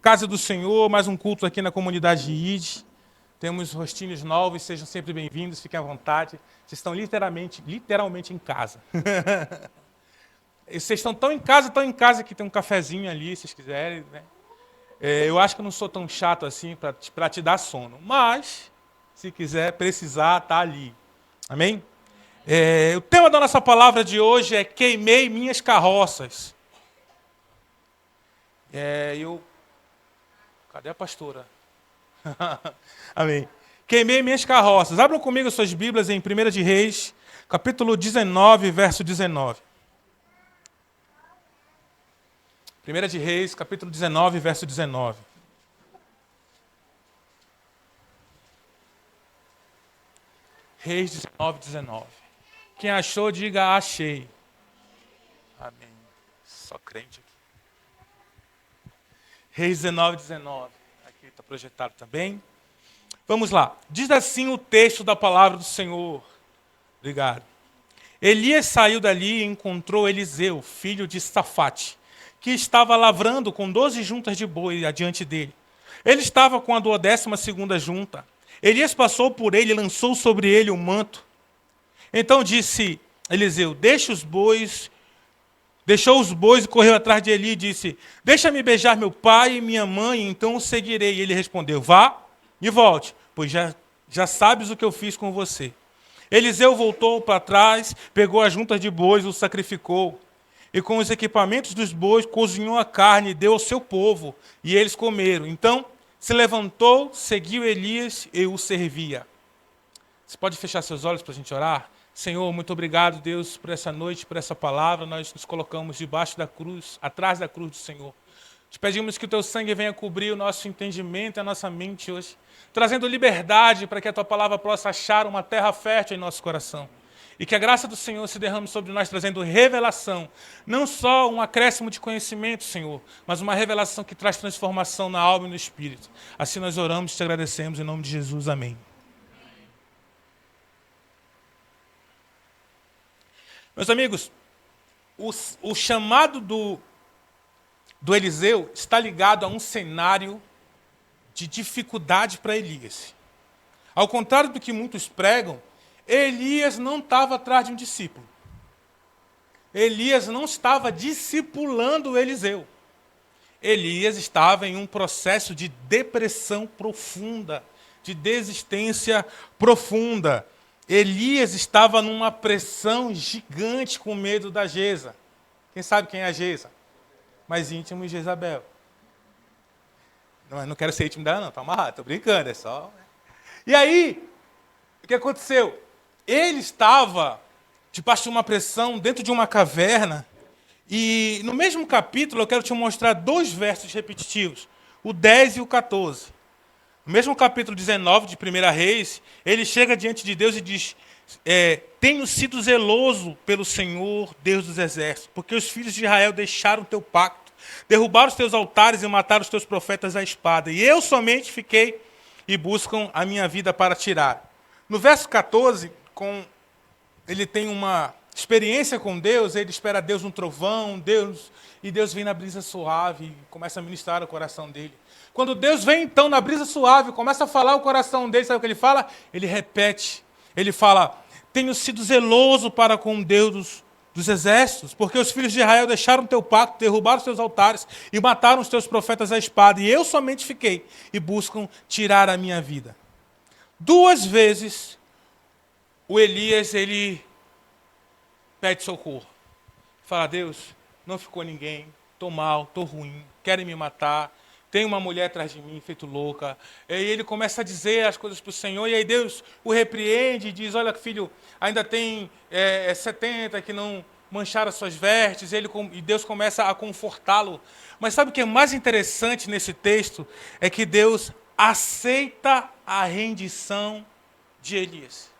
Casa do Senhor, mais um culto aqui na comunidade ID. Temos rostinhos novos, sejam sempre bem-vindos, fiquem à vontade. Vocês estão literalmente em casa. Vocês estão tão em casa que tem um cafezinho ali, se vocês quiserem, né? Eu acho que eu não sou tão chato assim para te dar sono, mas se quiser, precisar, tá ali. Amém? O tema da nossa palavra de hoje é queimei minhas carroças. Cadê a pastora? Amém. Queimei minhas carroças. Abram comigo suas Bíblias em 1 de Reis, capítulo 19, verso 19. 1 de Reis, capítulo 19, verso 19. Reis 19, 19. Quem achou, diga achei. Amém. Só crente aqui. Reis 19, 19. Aqui está projetado também. Vamos lá. Diz assim o texto da palavra do Senhor. Obrigado. Elias saiu dali e encontrou Eliseu, filho de Safate, que estava lavrando com 12 juntas de boi adiante dele. Ele estava com a 12ª junta. Elias passou por ele e lançou sobre ele o manto. Então disse Eliseu, deixou os bois e correu atrás de Eli e disse, deixa-me beijar meu pai e minha mãe, então o seguirei. E ele respondeu, vá e volte, pois já sabes o que eu fiz com você. Eliseu voltou para trás, pegou as juntas de bois, o sacrificou. E com os equipamentos dos bois, cozinhou a carne e deu ao seu povo. E eles comeram. Então, se levantou, seguiu Elias e o servia. Você pode fechar seus olhos para a gente orar? Senhor, muito obrigado, Deus, por essa noite, por essa palavra. Nós nos colocamos debaixo da cruz, atrás da cruz do Senhor. Te pedimos que o teu sangue venha cobrir o nosso entendimento e a nossa mente hoje, trazendo liberdade para que a tua palavra possa achar uma terra fértil em nosso coração. E que a graça do Senhor se derrame sobre nós, trazendo revelação. Não só um acréscimo de conhecimento, Senhor, mas uma revelação que traz transformação na alma e no espírito. Assim nós oramos e te agradecemos em nome de Jesus. Amém. Meus amigos, o chamado do Eliseu está ligado a um cenário de dificuldade para Elias. Ao contrário do que muitos pregam, Elias não estava atrás de um discípulo. Elias não estava discipulando Eliseu. Elias estava em um processo de depressão profunda, de desistência profunda. Elias estava numa pressão gigante com medo da Jeza. Quem sabe quem é a Jeza? Mais íntimo de Jezabel. Não quero ser íntimo dela, não, tá amarrado, tô brincando, é só. E aí, o que aconteceu? Ele estava debaixo de uma pressão dentro de uma caverna, e no mesmo capítulo eu quero te mostrar 2 versos repetitivos, o 10 e o 14. No mesmo capítulo 19 de 1 Reis, ele chega diante de Deus e diz, tenho sido zeloso pelo Senhor, Deus dos exércitos, porque os filhos de Israel deixaram o teu pacto, derrubaram os teus altares e mataram os teus profetas à espada. E eu somente fiquei e buscam a minha vida para tirar. No verso 14, ele tem uma experiência com Deus, ele espera Deus no trovão, e Deus vem na brisa suave e começa a ministrar o coração dele. Quando Deus vem então na brisa suave, começa a falar o coração dele, sabe o que ele fala? Ele repete, ele fala, tenho sido zeloso para com Deus dos exércitos, porque os filhos de Israel deixaram o teu pacto, derrubaram os teus altares e mataram os teus profetas à espada, e eu somente fiquei e buscam tirar a minha vida. 2 vezes o Elias, ele pede socorro. Fala, Deus, não ficou ninguém, estou mal, estou ruim, querem me matar, tem uma mulher atrás de mim, feito louca. E aí ele começa a dizer as coisas para o Senhor, e aí Deus o repreende e diz, olha filho, ainda tem 70 que não mancharam as suas vestes, e Deus começa a confortá-lo. Mas sabe o que é mais interessante nesse texto? É que Deus aceita a rendição de Elias.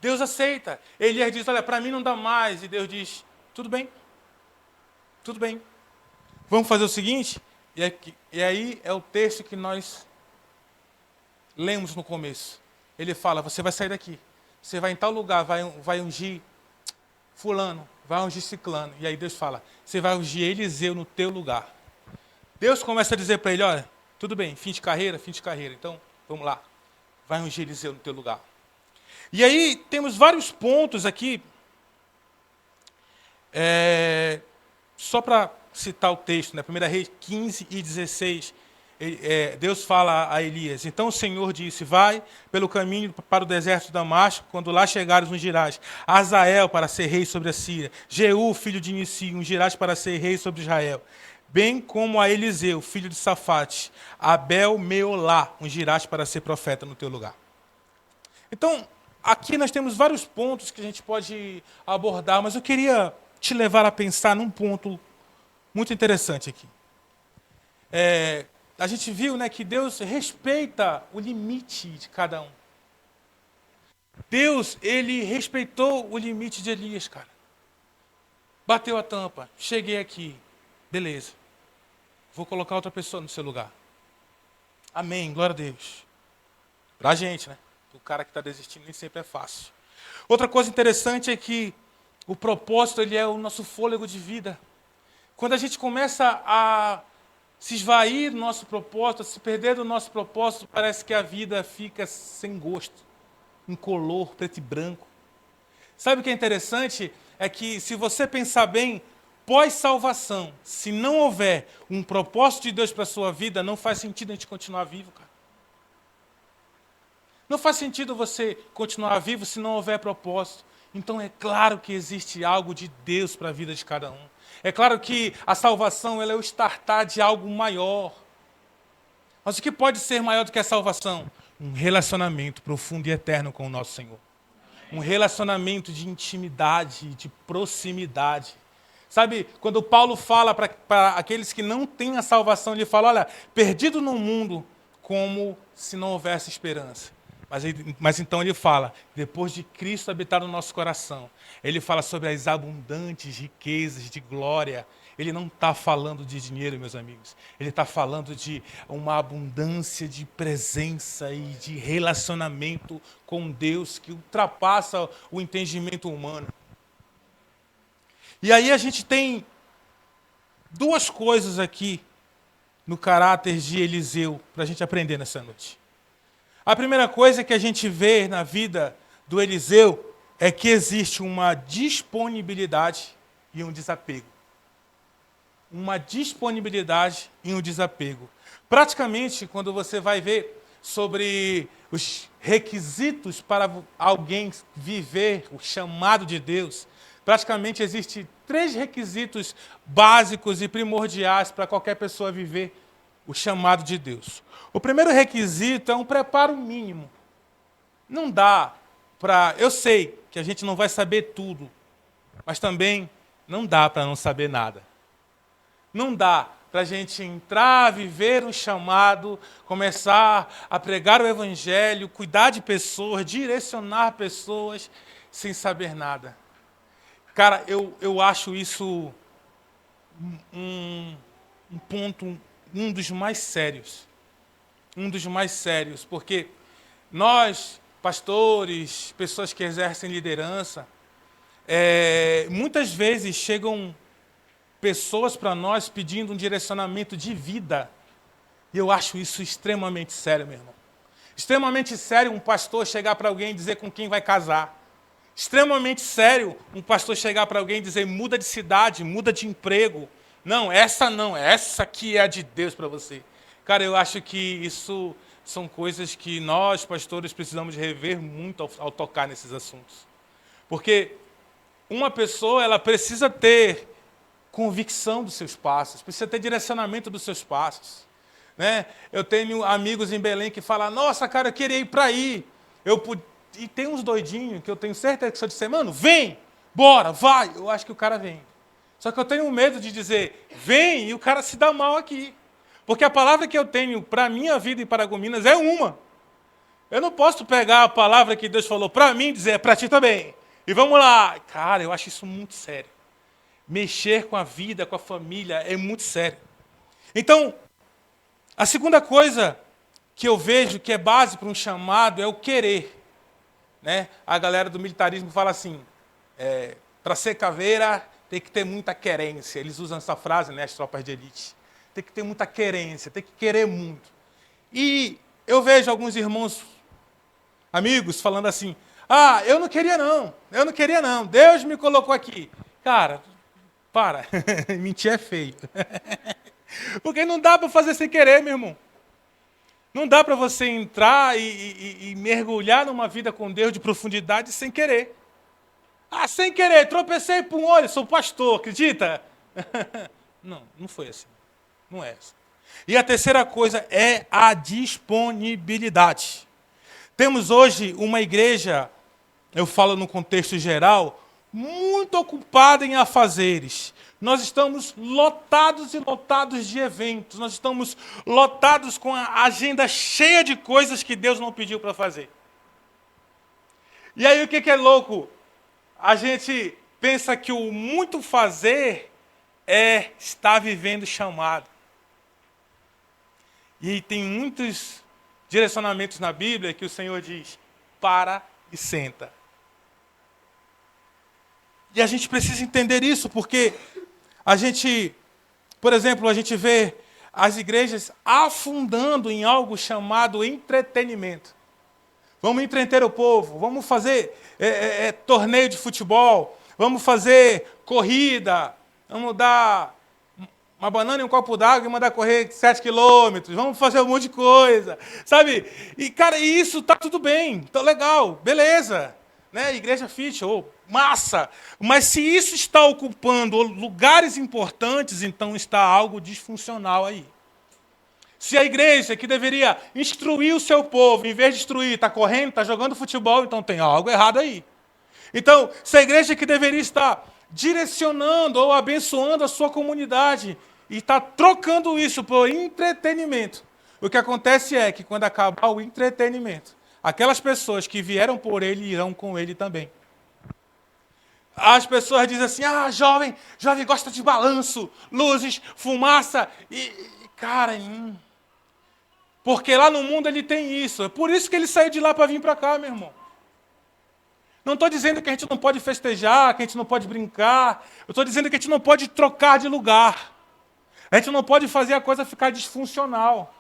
Deus aceita. Elias diz, olha, para mim não dá mais. E Deus diz, tudo bem. Tudo bem. Vamos fazer o seguinte? E aí é o texto que nós lemos no começo. Ele fala, você vai sair daqui. Você vai em tal lugar, vai ungir fulano, vai ungir ciclano. E aí Deus fala, você vai ungir Eliseu no teu lugar. Deus começa a dizer para ele, olha, tudo bem, fim de carreira, então vamos lá, vai ungir Eliseu no teu lugar. E aí temos vários pontos aqui, só para citar o texto, né? 1 Reis 15 e 16, Deus fala a Elias, então o Senhor disse, vai pelo caminho para o deserto de Damasco, quando lá chegares ungirás a Azael para ser rei sobre a Síria, Jeú, filho de Nissi, ungirás para ser rei sobre Israel, bem como a Eliseu, filho de Safate, Abel Meolá, ungirás para ser profeta no teu lugar. Então, aqui nós temos vários pontos que a gente pode abordar, mas eu queria te levar a pensar num ponto muito interessante aqui. A gente viu, né, que Deus respeita o limite de cada um. Deus, ele respeitou o limite de Elias, cara. Bateu a tampa, cheguei aqui, beleza. Vou colocar outra pessoa no seu lugar. Amém, glória a Deus. Pra gente, né? O cara que está desistindo nem sempre é fácil. Outra coisa interessante é que o propósito, ele é o nosso fôlego de vida. Quando a gente começa a se esvair do nosso propósito, a se perder do nosso propósito, parece que a vida fica sem gosto, incolor, preto e branco. Sabe o que é interessante? É que se você pensar bem, pós-salvação, se não houver um propósito de Deus para a sua vida, não faz sentido a gente continuar vivo, cara. Não faz sentido você continuar vivo se não houver propósito. Então é claro que existe algo de Deus para a vida de cada um. É claro que a salvação ela é o startar de algo maior. Mas o que pode ser maior do que a salvação? Um relacionamento profundo e eterno com o nosso Senhor. Um relacionamento de intimidade, de proximidade. Sabe, quando Paulo fala para aqueles que não têm a salvação, ele fala, olha, perdido no mundo, como se não houvesse esperança. Mas então ele fala, depois de Cristo habitar no nosso coração, ele fala sobre as abundantes riquezas de glória. Ele não está falando de dinheiro, meus amigos. Ele está falando de uma abundância de presença e de relacionamento com Deus que ultrapassa o entendimento humano. E aí a gente tem duas coisas aqui no caráter de Eliseu para a gente aprender nessa noite. A primeira coisa que a gente vê na vida do Eliseu é que existe uma disponibilidade e um desapego. Uma disponibilidade e um desapego. Praticamente, quando você vai ver sobre os requisitos para alguém viver o chamado de Deus, praticamente existem 3 requisitos básicos e primordiais para qualquer pessoa viver o chamado de Deus. O primeiro requisito é um preparo mínimo. Não dá para... Eu sei que a gente não vai saber tudo, mas também não dá para não saber nada. Não dá para a gente entrar, viver um chamado, começar a pregar o evangelho, cuidar de pessoas, direcionar pessoas, sem saber nada. Cara, eu acho isso um ponto, um dos mais sérios. Um dos mais sérios, porque nós, pastores, pessoas que exercem liderança, muitas vezes chegam pessoas para nós pedindo um direcionamento de vida. E eu acho isso extremamente sério, meu irmão. Extremamente sério um pastor chegar para alguém e dizer com quem vai casar. Extremamente sério um pastor chegar para alguém e dizer muda de cidade, muda de emprego. Não, essa aqui é a de Deus para você. Cara, eu acho que isso são coisas que nós, pastores, precisamos rever muito ao tocar nesses assuntos. Porque uma pessoa, ela precisa ter convicção dos seus passos, precisa ter direcionamento dos seus passos. Né? Eu tenho amigos em Belém que falam, nossa, cara, eu queria ir para aí. E tem uns doidinhos que eu tenho certeza que se eu disser, mano, vem, bora, vai, eu acho que o cara vem. Só que eu tenho medo de dizer, vem, e o cara se dá mal aqui. Porque a palavra que eu tenho para a minha vida e para Gominas é uma. Eu não posso pegar a palavra que Deus falou para mim e dizer, é para ti também. E vamos lá. Cara, eu acho isso muito sério. Mexer com a vida, com a família, é muito sério. Então, a segunda coisa que eu vejo que é base para um chamado é o querer. Né? A galera do militarismo fala assim, para ser caveira tem que ter muita querência. Eles usam essa frase, né, as tropas de elite. tem que ter muita querência, tem que querer muito. E eu vejo alguns irmãos, amigos, falando assim, eu não queria não, Deus me colocou aqui. Cara, para, mentir é feio. Porque não dá para fazer sem querer, meu irmão. Não dá para você entrar e mergulhar numa vida com Deus de profundidade sem querer. Sem querer, tropecei por um olho, sou pastor, acredita? Não foi assim. Não é assim. E a terceira coisa é a disponibilidade. Temos hoje uma igreja, eu falo no contexto geral, muito ocupada em afazeres. Nós estamos lotados e lotados de eventos. Nós estamos lotados com a agenda cheia de coisas que Deus não pediu para fazer. E aí o que é louco? A gente pensa que o muito fazer é estar vivendo chamado. E tem muitos direcionamentos na Bíblia que o Senhor diz, para e senta. E a gente precisa entender isso, porque a gente, por exemplo, a gente vê as igrejas afundando em algo chamado entretenimento. Vamos entreter o povo, vamos fazer torneio de futebol, vamos fazer corrida, vamos dar uma banana e um copo d'água e mandar correr 7 quilômetros, vamos fazer um monte de coisa, sabe? E, cara, isso está tudo bem, tá legal, beleza, né? Igreja fit, massa. Mas se isso está ocupando lugares importantes, então está algo disfuncional aí. Se a igreja que deveria instruir o seu povo, em vez de instruir, está correndo, está jogando futebol, então tem algo errado aí. Então, se a igreja que deveria estar direcionando ou abençoando a sua comunidade e está trocando isso por entretenimento, o que acontece é que quando acabar o entretenimento, aquelas pessoas que vieram por ele irão com ele também. As pessoas dizem assim, jovem gosta de balanço, luzes, fumaça, cara, porque lá no mundo ele tem isso. É por isso que ele saiu de lá para vir para cá, meu irmão. Não estou dizendo que a gente não pode festejar, que a gente não pode brincar. Eu estou dizendo que a gente não pode trocar de lugar. A gente não pode fazer a coisa ficar disfuncional.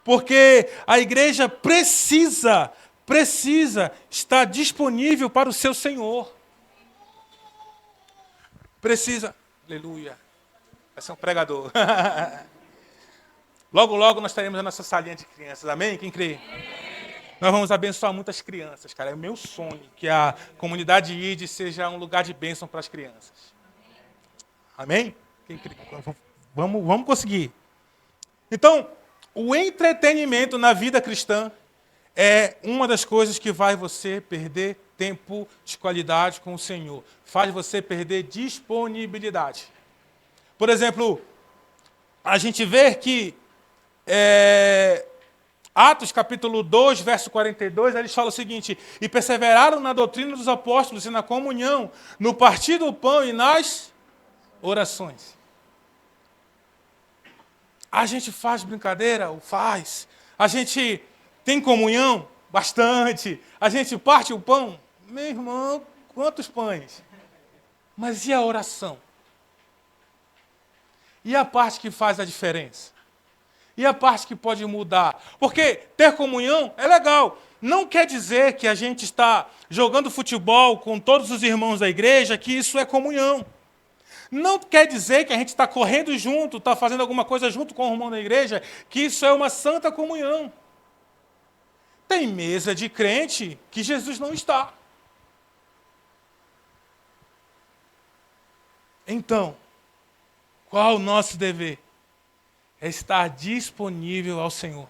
Porque a igreja precisa estar disponível para o seu Senhor. Precisa. Aleluia. Vai ser um pregador. Logo, logo nós teremos a nossa salinha de crianças. Amém? Quem crê? Nós vamos abençoar muitas crianças, cara. É o meu sonho que a comunidade ID seja um lugar de bênção para as crianças. Amém? Quem crê? Vamos conseguir. Então, o entretenimento na vida cristã é uma das coisas que faz você perder tempo de qualidade com o Senhor. Faz você perder disponibilidade. Por exemplo, a gente vê que Atos capítulo 2, verso 42, eles falam o seguinte, e perseveraram na doutrina dos apóstolos e na comunhão, no partir do pão e nas orações. A gente faz brincadeira? Faz. A gente tem comunhão? Bastante. A gente parte o pão? Meu irmão, quantos pães? Mas e a oração? E a parte que faz a diferença? E a parte que pode mudar? Porque ter comunhão é legal. Não quer dizer que a gente está jogando futebol com todos os irmãos da igreja, que isso é comunhão. Não quer dizer que a gente está correndo junto, está fazendo alguma coisa junto com o irmão da igreja, que isso é uma santa comunhão. Tem mesa de crente que Jesus não está. Então, qual o nosso dever? É estar disponível ao Senhor.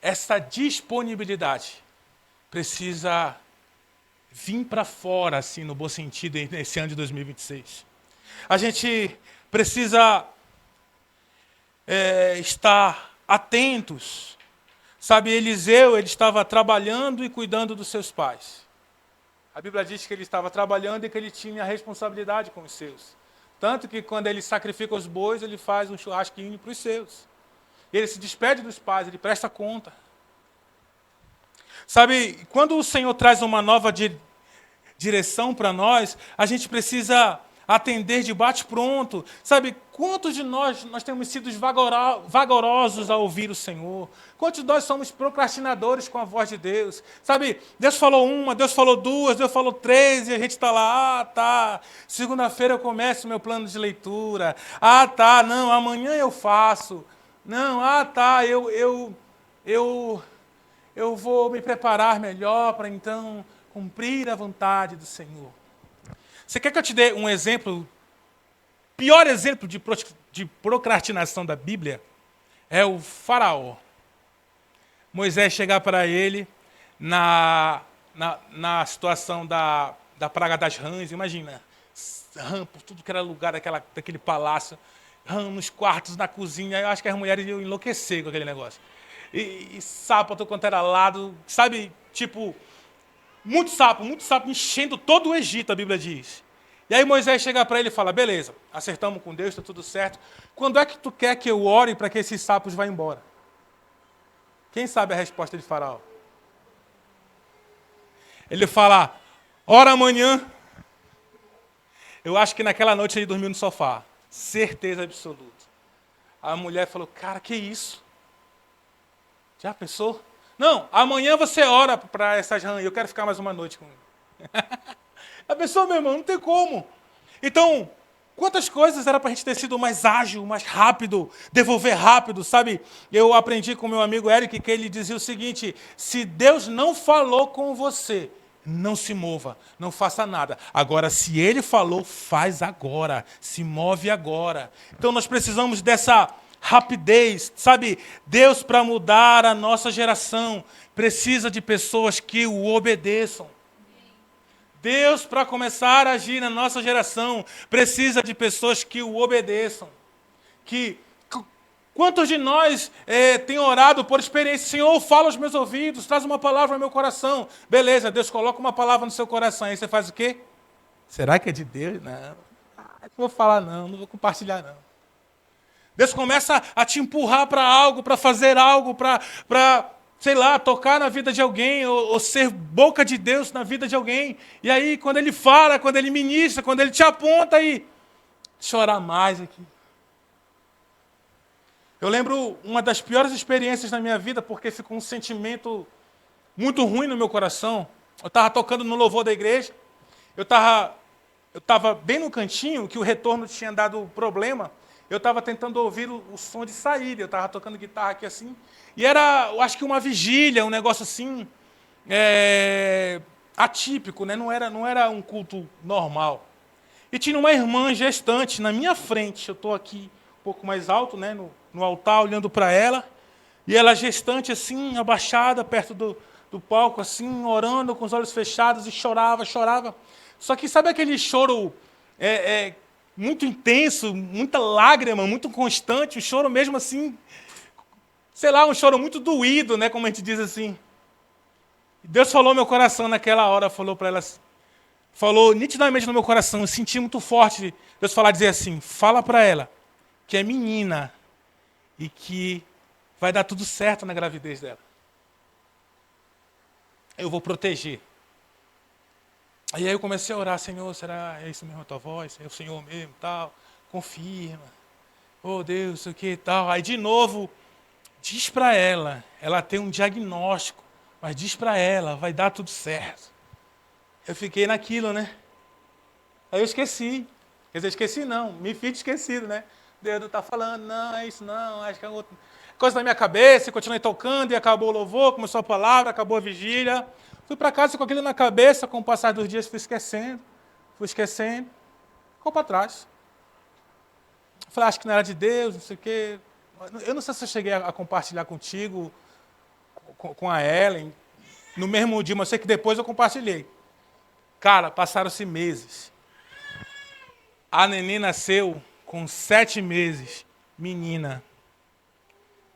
Essa disponibilidade precisa vir para fora, assim, no bom sentido, nesse ano de 2026. A gente precisa estar atentos. Sabe, Eliseu, ele estava trabalhando e cuidando dos seus pais. A Bíblia diz que ele estava trabalhando e que ele tinha responsabilidade com os seus. Tanto que quando ele sacrifica os bois, ele faz um churrasquinho para os seus. Ele se despede dos pais, ele presta conta. Sabe, quando o Senhor traz uma nova direção para nós, a gente precisa atender de bate-pronto. Sabe, quantos de nós temos sido vagarosos ao ouvir o Senhor? Quantos de nós somos procrastinadores com a voz de Deus? Sabe, Deus falou uma, Deus falou duas, Deus falou três, e a gente está lá, tá. Segunda-feira eu começo o meu plano de leitura. Tá, não, amanhã eu faço. Não, tá, eu vou me preparar melhor para então cumprir a vontade do Senhor. Você quer que eu te dê um exemplo? Pior exemplo de procrastinação da Bíblia é o faraó. Moisés chegar para ele na situação da praga das rãs. Imagina, rã por tudo que era lugar daquele palácio, rã nos quartos, na cozinha. Eu acho que as mulheres iam enlouquecer com aquele negócio. E sapo, todo quanto era lado, sabe, tipo... Muito sapo enchendo todo o Egito, a Bíblia diz. E aí Moisés chega para ele e fala, beleza, acertamos com Deus, está tudo certo. Quando é que tu quer que eu ore para que esses sapos vá embora? Quem sabe a resposta de Faraó? Ele fala, ora amanhã. Eu acho que naquela noite ele dormiu no sofá. Certeza absoluta. A mulher falou, cara, que isso? Já pensou? Não, amanhã você ora para essas rãs, eu quero ficar mais uma noite com ele. A pessoa, meu irmão, não tem como. Então, quantas coisas era para a gente ter sido mais ágil, mais rápido, devolver rápido, sabe? Eu aprendi com meu amigo Eric que ele dizia o seguinte, se Deus não falou com você, não se mova, não faça nada. Agora, se Ele falou, faz agora, se move agora. Então, nós precisamos dessa rapidez, sabe? Deus, para mudar a nossa geração, precisa de pessoas que o obedeçam. Deus, para começar a agir na nossa geração, precisa de pessoas que o obedeçam. Quantos de nós tem orado por experiência? Senhor, fala aos meus ouvidos, traz uma palavra ao meu coração. Beleza, Deus coloca uma palavra no seu coração. Aí você faz o quê? Será que é de Deus? Não vou falar não vou compartilhar não. Deus começa a te empurrar para algo, para fazer algo, para, sei lá, tocar na vida de alguém, ou ser boca de Deus na vida de alguém. E aí, quando Ele fala, quando Ele ministra, quando Ele te aponta, aí, chorar mais aqui. Eu lembro uma das piores experiências na minha vida, porque ficou um sentimento muito ruim no meu coração. Eu estava tocando no louvor da igreja, eu estava bem no cantinho, que o retorno tinha dado problema. Eu estava tentando ouvir o som de saída, eu estava tocando guitarra aqui assim, e era, eu acho que uma vigília, um negócio assim, atípico, né? Não era um culto normal. E tinha uma irmã gestante na minha frente, eu estou aqui um pouco mais alto, né, no altar, olhando para ela, e ela gestante assim, abaixada, perto do palco, assim, orando, com os olhos fechados, e chorava. Só que sabe aquele choro muito intenso, muita lágrima, muito constante, um choro mesmo assim, sei lá, um choro muito doído, né, como a gente diz assim. Deus falou no meu coração naquela hora, falou para ela, falou nitidamente no meu coração, eu senti muito forte Deus dizer assim, fala para ela que é menina e que vai dar tudo certo na gravidez dela. Eu vou proteger. E aí eu comecei a orar, Senhor, será isso mesmo a tua voz? É o Senhor mesmo, tal? Confirma. Oh Deus, isso aqui e tal. Aí de novo, diz para ela tem um diagnóstico, mas diz para ela, vai dar tudo certo. Eu fiquei naquilo, né? Aí eu esqueci. Quer dizer, esqueci não, me fiz esquecido, né? Deus não está falando, não, é isso não, acho que é outra coisa na minha cabeça, continuei tocando e acabou o louvor, começou a palavra, acabou a vigília. Fui para casa com aquilo na cabeça, com o passar dos dias fui esquecendo, ficou para trás. Falei, acho que não era de Deus, não sei o quê. Eu não sei se eu cheguei a compartilhar contigo, com a Ellen, no mesmo dia, mas eu sei que depois eu compartilhei. Cara, passaram-se meses. A neném nasceu com 7 meses, menina.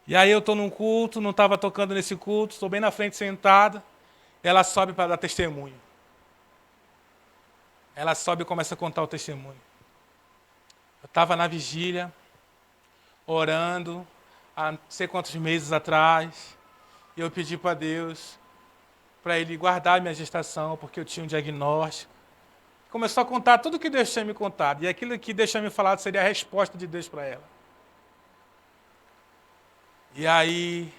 E aí eu estou num culto, não estava tocando nesse culto, estou bem na frente sentada, ela sobe para dar testemunho. Ela sobe e começa a contar o testemunho. Eu estava na vigília, orando, há não sei quantos meses atrás, e eu pedi para Deus, para Ele guardar minha gestação, porque eu tinha um diagnóstico. começou a contar tudo o que Deus tinha me contado. E aquilo que Deus tinha me falado seria a resposta de Deus para ela. E aí,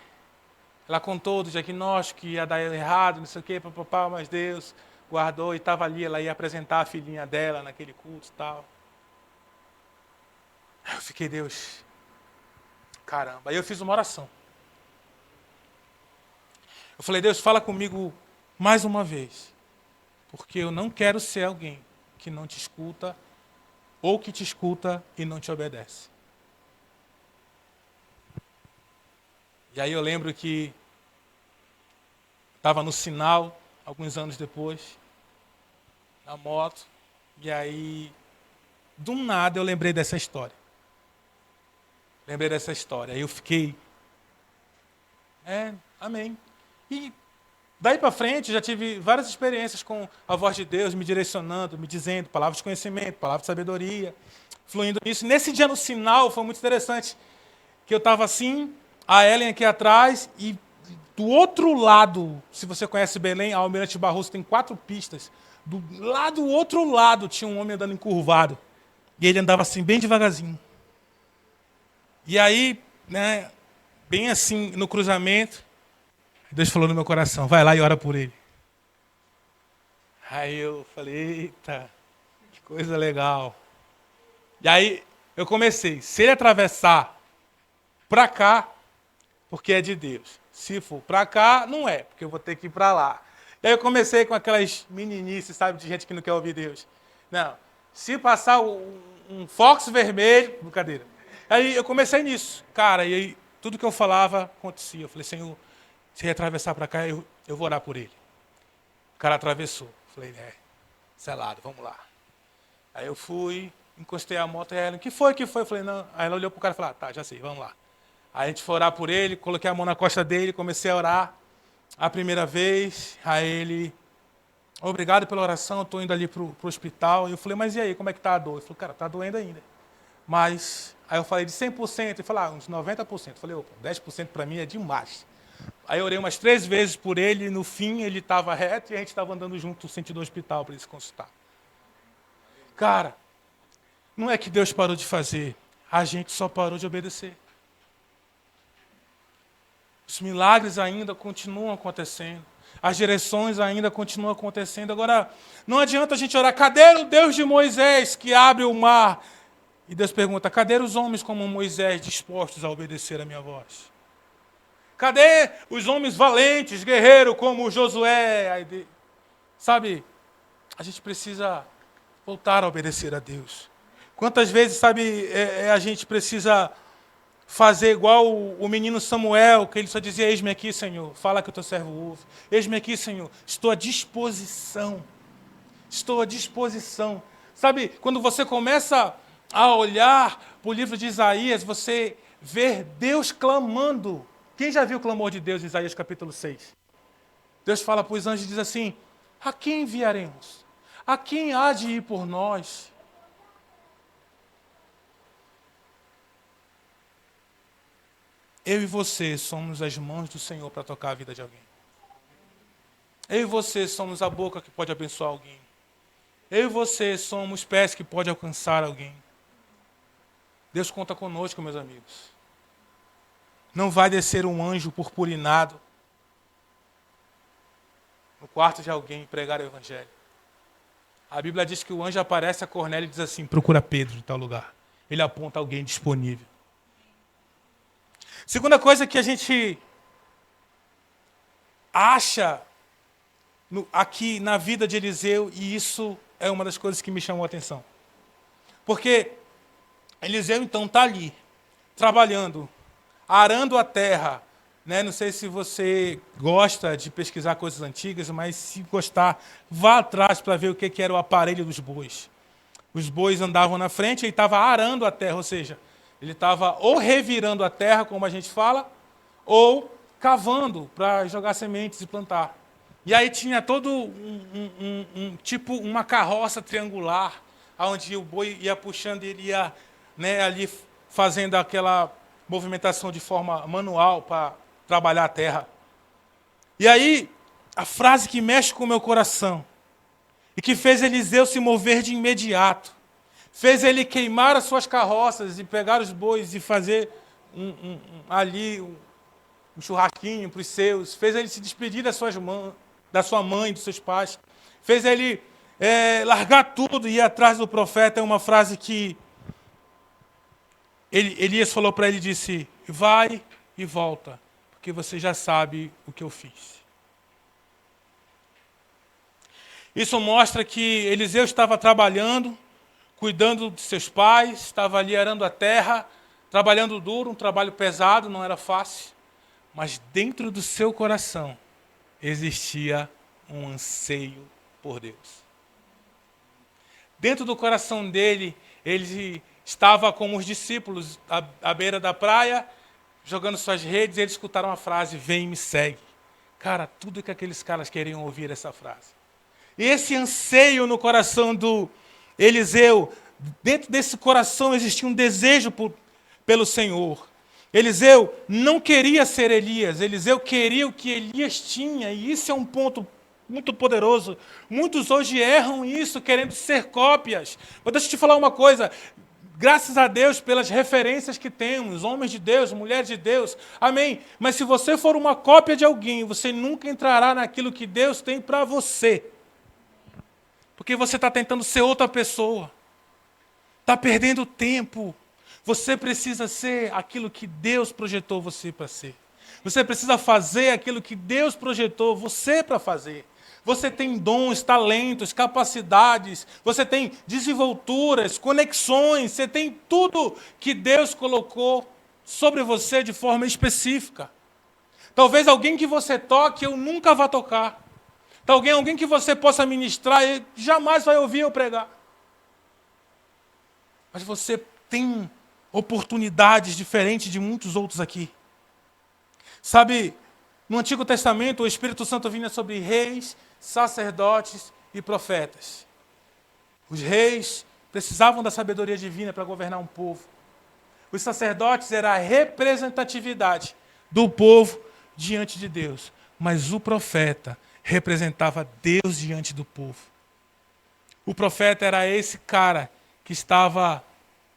ela contou do diagnóstico que ia dar errado, não sei o quê, papapá, mas Deus guardou e estava ali, ela ia apresentar a filhinha dela naquele culto e tal. Aí eu fiquei, Deus, caramba. Aí eu fiz uma oração. Eu falei, Deus, fala comigo mais uma vez, porque eu não quero ser alguém que não te escuta ou que te escuta e não te obedece. E aí eu lembro que estava no sinal, alguns anos depois, na moto, e aí, do nada, eu lembrei dessa história. Aí eu fiquei, amém. E daí para frente, já tive várias experiências com a voz de Deus me direcionando, me dizendo palavras de conhecimento, palavras de sabedoria, fluindo nisso. Nesse dia no sinal, foi muito interessante, que eu estava assim, a Ellen aqui atrás, e do outro lado, se você conhece Belém, a Almirante Barroso tem 4 pistas, lá do outro lado tinha um homem andando encurvado, e ele andava assim, bem devagarzinho. E aí, né, bem assim, no cruzamento, Deus falou no meu coração, vai lá e ora por ele. Aí eu falei, eita, que coisa legal. E aí eu comecei, se ele atravessar para cá, porque é de Deus. Se for para cá, não é, porque eu vou ter que ir para lá. E aí eu comecei com aquelas meninices, sabe, de gente que não quer ouvir Deus. Não, se passar um Fox vermelho, brincadeira. Aí eu comecei nisso, cara, e aí tudo que eu falava acontecia. Eu falei, Senhor, se ele atravessar para cá, eu vou orar por ele. O cara atravessou. Falei, selado, vamos lá. Aí eu fui, encostei a moto e ela, que foi? Eu falei, não. Aí ela olhou pro cara e falou, tá, já sei, vamos lá. Aí a gente foi orar por ele, coloquei a mão na costa dele, comecei a orar a primeira vez. Aí ele, obrigado pela oração, eu estou indo ali pro hospital. E eu falei, mas e aí, como é que tá a dor? Ele falou, cara, tá doendo ainda. Mas, aí eu falei de 100%, ele falou, uns 90%. Eu falei, opa, 10% para mim é demais. Aí eu orei umas 3 vezes por ele, e no fim ele estava reto e a gente estava andando junto no sentido do hospital para ele se consultar. Cara, não é que Deus parou de fazer, a gente só parou de obedecer. Os milagres ainda continuam acontecendo, as direções ainda continuam acontecendo. Agora, não adianta a gente orar, cadê o Deus de Moisés que abre o mar? E Deus pergunta, cadê os homens como Moisés dispostos a obedecer a minha voz? Cadê os homens valentes, guerreiros como Josué? Sabe, a gente precisa voltar a obedecer a Deus. Quantas vezes, sabe, a gente precisa fazer igual o menino Samuel, que ele só dizia, eis-me aqui, Senhor, fala que o teu servo ouve. Eis-me aqui, Senhor, estou à disposição. Estou à disposição. Sabe, quando você começa a olhar para o livro de Isaías, você vê Deus clamando. Quem já viu o clamor de Deus em Isaías capítulo 6? Deus fala para os anjos e diz assim, a quem enviaremos? A quem há de ir por nós? Eu e você somos as mãos do Senhor para tocar a vida de alguém. Eu e você somos a boca que pode abençoar alguém. Eu e você somos pés que podem alcançar alguém. Deus conta conosco, meus amigos. Não vai descer um anjo purpurinado no quarto de alguém e pregar o evangelho. A Bíblia diz que o anjo aparece a Cornélio e diz assim, procura Pedro em tal lugar. Ele aponta alguém disponível. Segunda coisa que a gente acha aqui na vida de Eliseu, e isso é uma das coisas que me chamou a atenção. Porque Eliseu, então, está ali, trabalhando, arando a terra. Né? Não sei se você gosta de pesquisar coisas antigas, mas se gostar, vá atrás para ver o que era o aparelho dos bois. Os bois andavam na frente e ele estava arando a terra, ou seja, ele estava ou revirando a terra, como a gente fala, ou cavando para jogar sementes e plantar. E aí tinha todo tipo uma carroça triangular, onde o boi ia puxando e ele ia, né, ali fazendo aquela movimentação de forma manual para trabalhar a terra. E aí, a frase que mexe com o meu coração, e que fez Eliseu se mover de imediato. Fez ele queimar as suas carroças e pegar os bois e fazer um churrasquinho para os seus. Fez ele se despedir da sua mãe, dos seus pais. Fez ele largar tudo e ir atrás do profeta. É uma frase que Elias falou para ele, disse: vai e volta, porque você já sabe o que eu fiz. Isso mostra que Eliseu estava trabalhando, cuidando de seus pais, estava ali arando a terra, trabalhando duro, um trabalho pesado, não era fácil. Mas dentro do seu coração existia um anseio por Deus. Dentro do coração dele, ele estava com os discípulos à beira da praia, jogando suas redes, e eles escutaram a frase: vem e me segue. Cara, tudo que aqueles caras queriam ouvir essa frase. E esse anseio no coração do Eliseu, dentro desse coração existia um desejo pelo Senhor. Eliseu não queria ser Elias, Eliseu queria o que Elias tinha, e isso é um ponto muito poderoso. Muitos hoje erram isso, querendo ser cópias. Mas deixa eu te falar uma coisa, graças a Deus pelas referências que temos, homens de Deus, mulheres de Deus, amém. Mas se você for uma cópia de alguém, você nunca entrará naquilo que Deus tem para você. Porque você está tentando ser outra pessoa. Está perdendo tempo. Você precisa ser aquilo que Deus projetou você para ser. Você precisa fazer aquilo que Deus projetou você para fazer. Você tem dons, talentos, capacidades, você tem desenvolturas, conexões, você tem tudo que Deus colocou sobre você de forma específica. Talvez alguém que você toque, eu nunca vá tocar. Alguém que você possa ministrar, ele jamais vai ouvir eu pregar. Mas você tem oportunidades diferentes de muitos outros aqui. Sabe, no Antigo Testamento, o Espírito Santo vinha sobre reis, sacerdotes e profetas. Os reis precisavam da sabedoria divina para governar um povo. Os sacerdotes eram a representatividade do povo diante de Deus. Mas o profeta representava Deus diante do povo. O profeta era esse cara que estava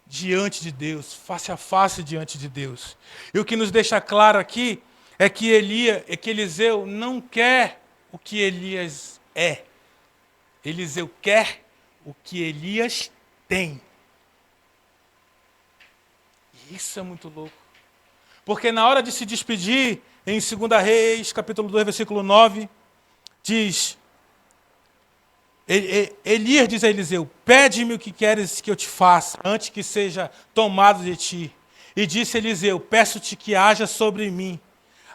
diante de Deus, face a face diante de Deus. E o que nos deixa claro aqui é que Eliseu não quer o que Elias é. Eliseu quer o que Elias tem. E isso é muito louco. Porque na hora de se despedir, em 2 Reis, capítulo 2, versículo 9, diz, Elias diz a Eliseu: pede-me o que queres que eu te faça, antes que seja tomado de ti. E disse Eliseu: peço-te que haja sobre mim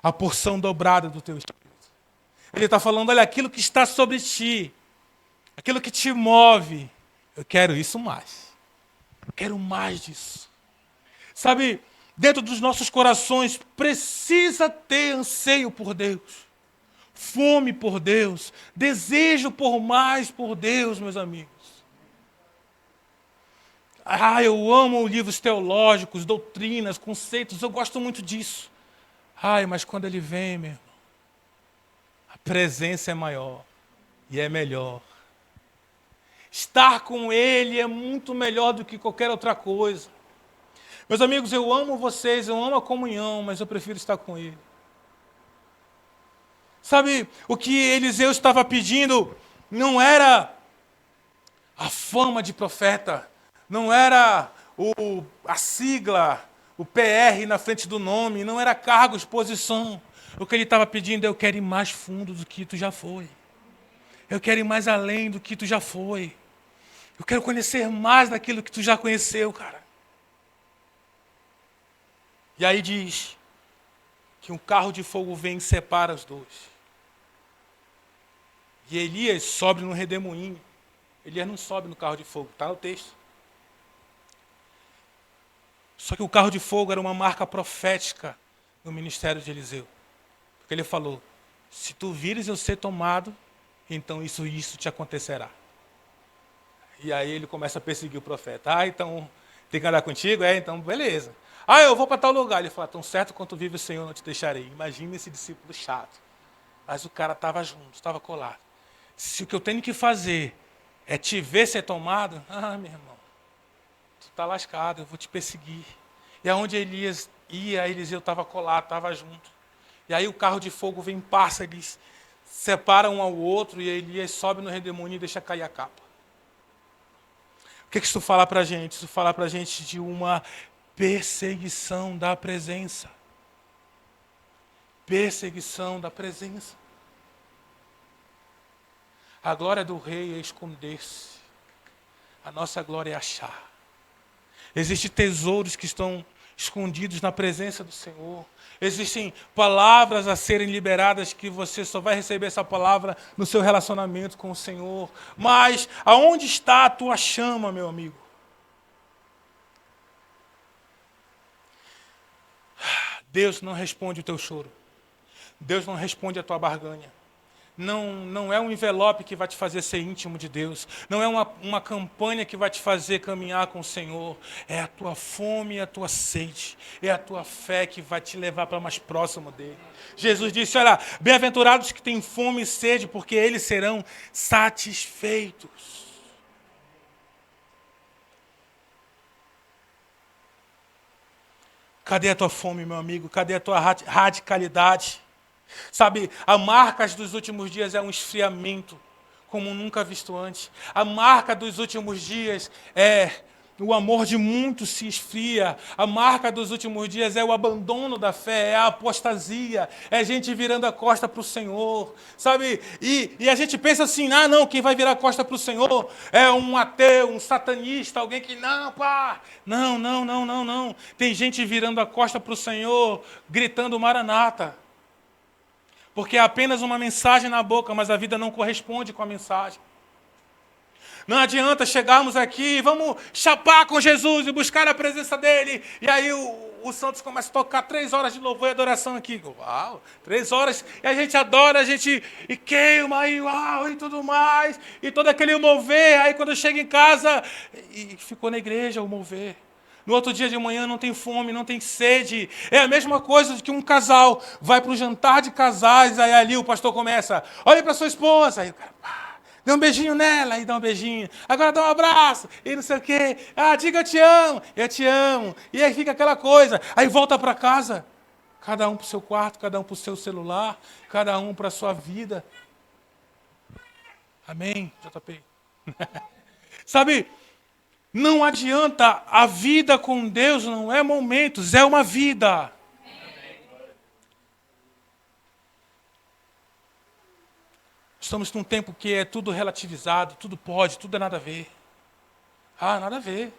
a porção dobrada do teu espírito. Ele está falando: olha, aquilo que está sobre ti, aquilo que te move, eu quero isso mais. Eu quero mais disso. Sabe, dentro dos nossos corações precisa ter anseio por Deus. Fome por Deus, desejo por mais por Deus, meus amigos. Eu amo livros teológicos, doutrinas, conceitos, eu gosto muito disso. Mas quando ele vem, meu irmão, a presença é maior e é melhor. Estar com ele é muito melhor do que qualquer outra coisa. Meus amigos, eu amo vocês, eu amo a comunhão, mas eu prefiro estar com ele. Sabe, o que Eliseu estava pedindo não era a fama de profeta, não era a sigla, o PR na frente do nome, não era cargo, exposição. O que ele estava pedindo é: eu quero ir mais fundo do que tu já foi. Eu quero ir mais além do que tu já foi. Eu quero conhecer mais daquilo que tu já conheceu, cara. E aí diz que um carro de fogo vem e separa os dois. E Elias sobe no redemoinho. Elias não sobe no carro de fogo, está no texto. Só que o carro de fogo era uma marca profética no ministério de Eliseu. Porque ele falou: se tu vires eu ser tomado, então isso te acontecerá. E aí ele começa a perseguir o profeta. Então tem que andar contigo? Então beleza. Eu vou para tal lugar. Ele fala: tão certo quanto vive o Senhor, não te deixarei. Imagina esse discípulo chato. Mas o cara estava junto, estava colado. Se o que eu tenho que fazer é te ver ser tomado, meu irmão, tu está lascado, eu vou te perseguir. E aonde Elias ia, Eliseu estava colado, estava junto. E aí o carro de fogo vem, passa, eles separam um ao outro, e Elias sobe no redemoinho e deixa cair a capa. O que isso fala para a gente? Isso fala para a gente de uma perseguição da presença. Perseguição da presença. A glória do rei é esconder-se. A nossa glória é achar. Existem tesouros que estão escondidos na presença do Senhor. Existem palavras a serem liberadas que você só vai receber essa palavra no seu relacionamento com o Senhor. Mas aonde está a tua chama, meu amigo? Deus não responde o teu choro. Deus não responde a tua barganha. Não é um envelope que vai te fazer ser íntimo de Deus. Não é uma campanha que vai te fazer caminhar com o Senhor. É a tua fome e a tua sede. É a tua fé que vai te levar para mais próximo dele. Jesus disse, olha, bem-aventurados que têm fome e sede, porque eles serão satisfeitos. Cadê a tua fome, meu amigo? Cadê a tua radicalidade? Sabe, a marca dos últimos dias é um esfriamento, como nunca visto antes. A marca dos últimos dias é o amor de muitos se esfria. A marca dos últimos dias é o abandono da fé, é a apostasia, é gente virando a costa para o Senhor. Sabe, e a gente pensa assim, não, quem vai virar a costa para o Senhor é um ateu, um satanista, alguém que, não. Tem gente virando a costa para o Senhor, gritando Maranata. Porque é apenas uma mensagem na boca, mas a vida não corresponde com a mensagem. Não adianta chegarmos aqui, vamos chapar com Jesus e buscar a presença dele. E aí o Santos começa a tocar 3 horas de louvor e adoração aqui. Uau, 3 horas, e a gente adora, a gente e queima, e uau, e tudo mais. E todo aquele mover, aí quando chega em casa, e ficou na igreja o mover. No outro dia de manhã não tem fome, não tem sede. É a mesma coisa de que um casal vai para o jantar de casais, aí ali o pastor começa, olhe para sua esposa, aí o cara, dá um beijinho nela, aí dá um beijinho, agora dá um abraço, e não sei o quê, diga eu te amo, e aí fica aquela coisa, aí volta para casa, cada um para o seu quarto, cada um para o seu celular, cada um para a sua vida. Amém, JP? Sabe, não adianta, a vida com Deus não é momentos, é uma vida. Estamos num tempo que é tudo relativizado, tudo pode, tudo é nada a ver. Nada a ver.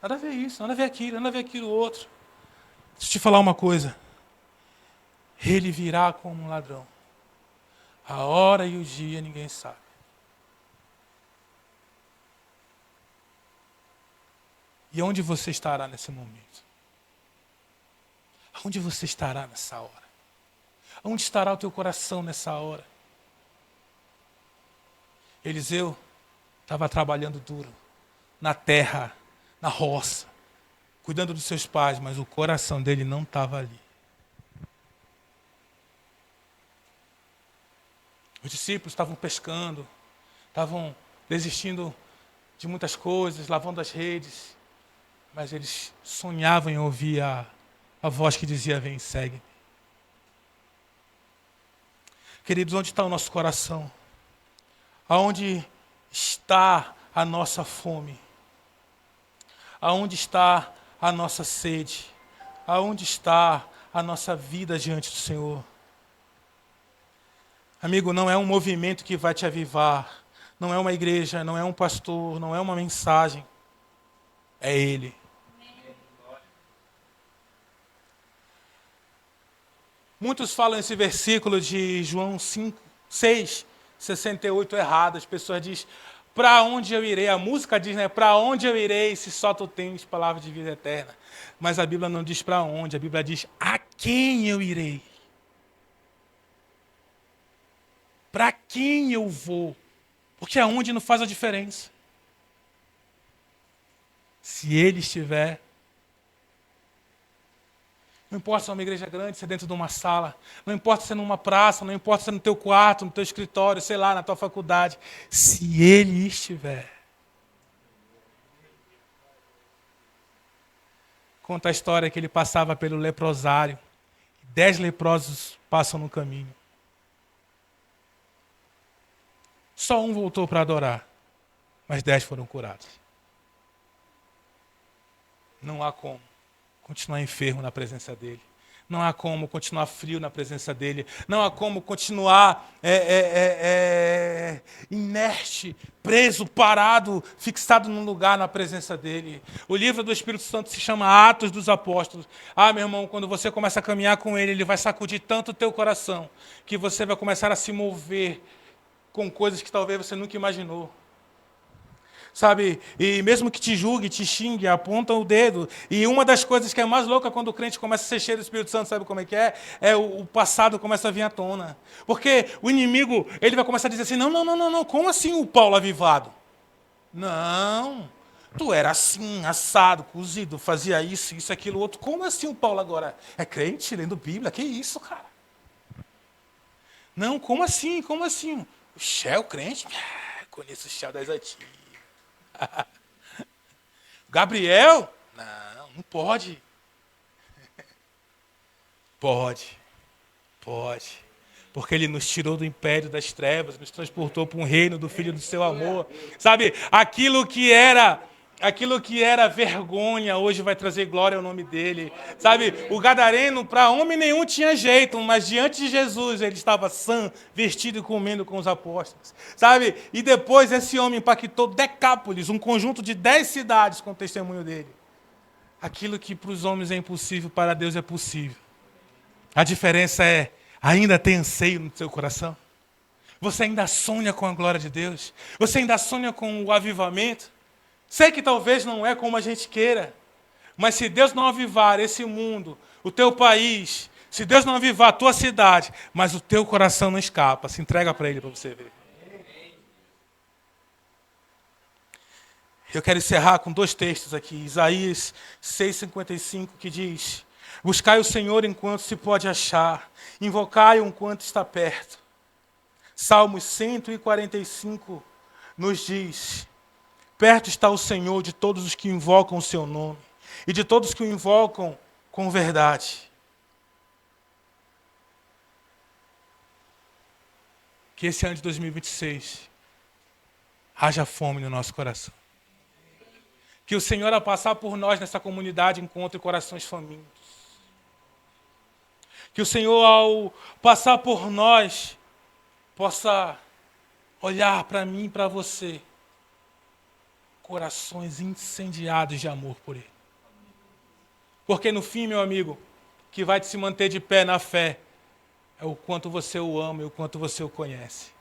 Nada a ver isso, nada a ver aquilo, nada a ver aquilo outro. Deixa eu te falar uma coisa. Ele virá como um ladrão. A hora e o dia ninguém sabe. E onde você estará nesse momento? Onde você estará nessa hora? Onde estará o teu coração nessa hora? Eliseu estava trabalhando duro, na terra, na roça, cuidando dos seus pais, mas o coração dele não estava ali. Os discípulos estavam pescando, estavam desistindo de muitas coisas, lavando as redes, mas eles sonhavam em ouvir a voz que dizia, vem, segue-me. Queridos, onde está o nosso coração? Aonde está a nossa fome? Aonde está a nossa sede? Aonde está a nossa vida diante do Senhor? Amigo, não é um movimento que vai te avivar, não é uma igreja, não é um pastor, não é uma mensagem, é Ele. Muitos falam esse versículo de João 6:68 errado. As pessoas dizem, para onde eu irei? A música diz, para onde eu irei se só tu tens palavra de vida eterna? Mas a Bíblia não diz para onde, a Bíblia diz, a quem eu irei? Para quem eu vou? Porque aonde não faz a diferença. Se Ele estiver, Não importa se é uma igreja grande, se é dentro de uma sala. Não importa se é numa praça, não importa se é no teu quarto, no teu escritório, sei lá, na tua faculdade. Se Ele estiver. Conta a história que ele passava pelo leprosário. 10 leprosos passam no caminho. Só um voltou para adorar, mas 10 foram curados. Não há como continuar enfermo na presença dele. Não há como continuar frio na presença dele. Não há como continuar inerte, preso, parado, fixado num lugar na presença dele. O livro do Espírito Santo se chama Atos dos Apóstolos. Ah, meu irmão, quando você começa a caminhar com ele, ele vai sacudir tanto o teu coração que você vai começar a se mover com coisas que talvez você nunca imaginou. Sabe, e mesmo que te julgue, te xingue, aponta o dedo. E uma das coisas que é mais louca quando o crente começa a ser cheio do Espírito Santo, sabe como é que é? É o passado começa a vir à tona. Porque o inimigo, ele vai começar a dizer assim, não, como assim o Paulo avivado? Não, tu era assim, assado, cozido, fazia isso, aquilo, outro. Como assim o Paulo agora é crente, lendo Bíblia? Que isso, cara? Não, como assim? O Shell crente? Conheço o Shell das antigas. Gabriel? Não pode. Pode. Porque ele nos tirou do império das trevas, nos transportou para um reino do Filho do seu amor. Sabe, aquilo que era vergonha, hoje vai trazer glória ao nome dele. Sabe, o gadareno, para homem nenhum tinha jeito, mas diante de Jesus ele estava sã, vestido e comendo com os apóstolos. Sabe, e depois esse homem impactou Decápolis, um conjunto de 10 cidades com o testemunho dele. Aquilo que para os homens é impossível, para Deus é possível. A diferença é, ainda tem anseio no seu coração? Você ainda sonha com a glória de Deus? Você ainda sonha com o avivamento? Sei que talvez não é como a gente queira, mas se Deus não avivar esse mundo, o teu país, se Deus não avivar a tua cidade, mas o teu coração não escapa, se entrega para Ele para você ver. Eu quero encerrar com 2 textos aqui, Isaías 6,55, que diz: buscai o Senhor enquanto se pode achar, invocai-o enquanto está perto. Salmos 145 nos diz: perto está o Senhor de todos os que invocam o seu nome, e de todos que o invocam com verdade. Que esse ano de 2026 haja fome no nosso coração. Que o Senhor, ao passar por nós nessa comunidade, encontre corações famintos. Que o Senhor, ao passar por nós, possa olhar para mim e para você, corações incendiados de amor por Ele. Porque no fim, meu amigo, que vai te se manter de pé na fé é o quanto você o ama e o quanto você o conhece.